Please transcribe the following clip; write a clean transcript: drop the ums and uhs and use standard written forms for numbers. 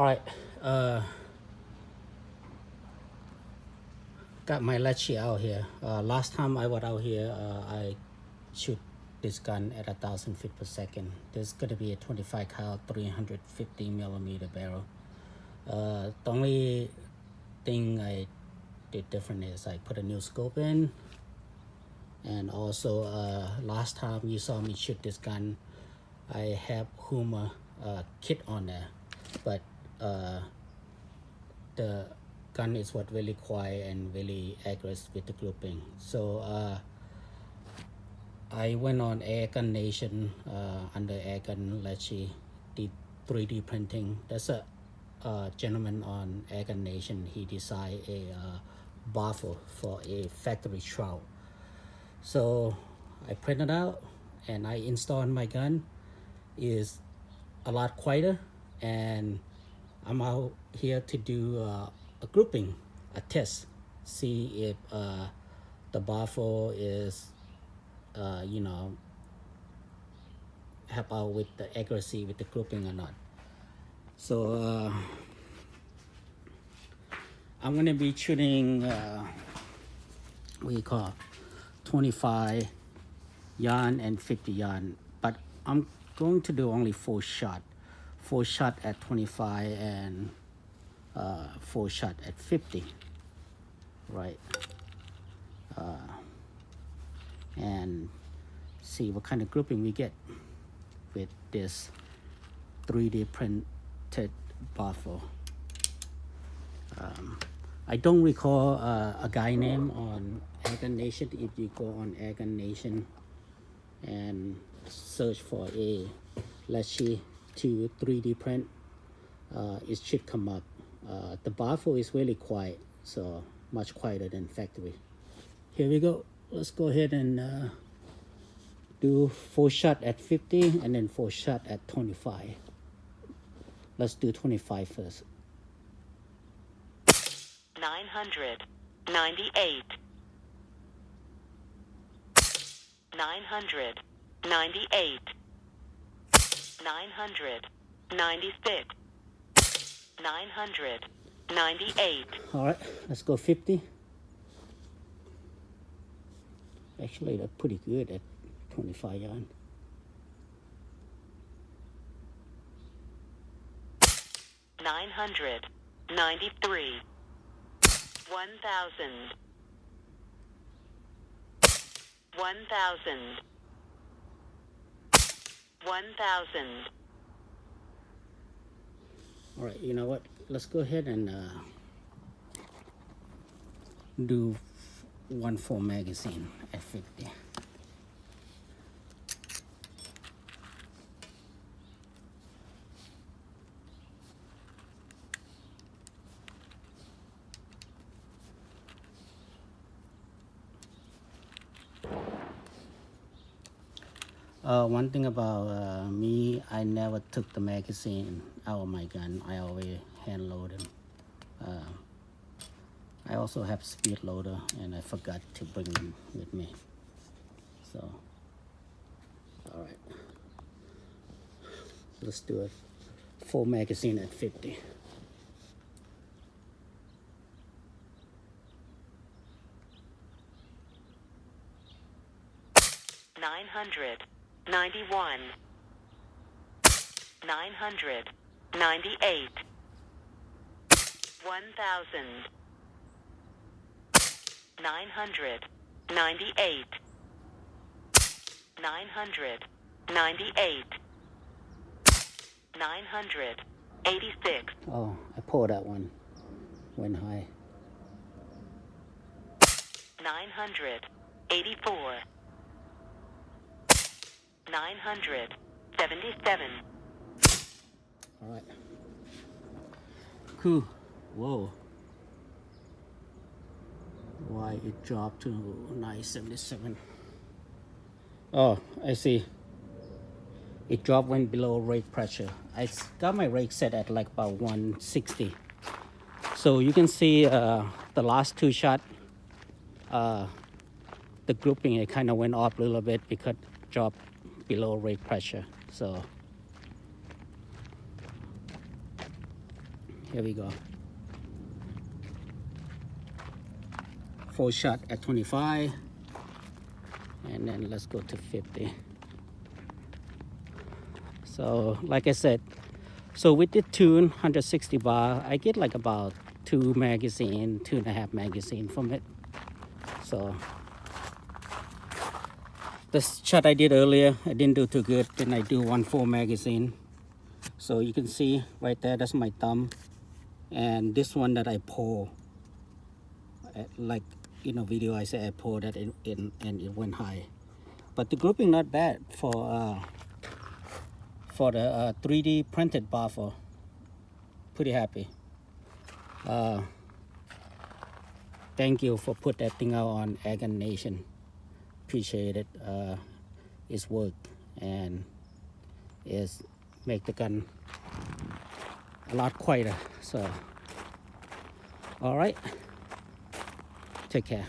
All right, got my Leshiy out here. Last time I was out here, I shoot this gun at 1,000 feet per second. This is gonna be a 25 cal 350 millimeter barrel. The only thing I did different is I put a new scope in, and also last time you saw me shoot this gun, I have Hummer kit on there, but the gun is what really quiet and really aggressive with the grouping. So I went on Airguns Nation under Airguns Leshiy, did 3D printing. There's a gentleman on Airguns Nation. He designed a baffle for a factory shroud. So I printed out and I installed my gun. Is a lot quieter, and I'm out here to do a grouping, a test, see if the baffle is help out with the accuracy with the grouping or not. So I'm gonna be shooting what you call 25 yarn and 50 yarn, but I'm going to do only 4 shot at 25 and 4 shot at 50, right? And see what kind of grouping we get with this 3D printed baffle. I don't recall a guy name on Airguns Nation. If you go on Airguns Nation and search for a Leshiy to 3D print, it should come up. The baffle is really quiet, so much quieter than factory. Here we go. Let's go ahead and do 4 shot at 50 and then 4 shot at 25. Let's do 25 first. 998. 998. 996. 998. All right, let's go 50. Actually, that's pretty good at 25 yarn. 993. 1,000. 1,000. 1,000. All right, you know what? Let's go ahead and do 1.4 magazine at 50. One thing about me, I never took the magazine out of my gun. I always hand load them. I also have speed loader, and I forgot to bring them with me. So, all right, let's do it. 4 magazine at 50. 991. 998. 1,000. 998. 998. 986. Oh, I pulled that one. Went high. 984. 977. All right. Cool. Whoa. Why it dropped to 977? Oh, I see. It dropped when below rake pressure. I got my rake set at like about 160. So you can see the last 2 shots, the grouping, it kind of went off a little bit because it dropped below rake pressure. So Here we go. Full shot at 25. And then let's go to 50. So like I said, so with the tune 160 bar, I get like about 2.5 magazine from it. So this shot I did earlier, I didn't do too good. Then I do 1.4 magazine. So you can see right there, that's my thumb. And this one that I pull, like in a video I said I pulled that in and it went high. But the grouping not bad for the 3D printed baffle. Pretty happy. Thank you for put that thing out on Airguns Nation. Appreciate it. It's worked and it's make the gun a lot quieter. So all right, take care.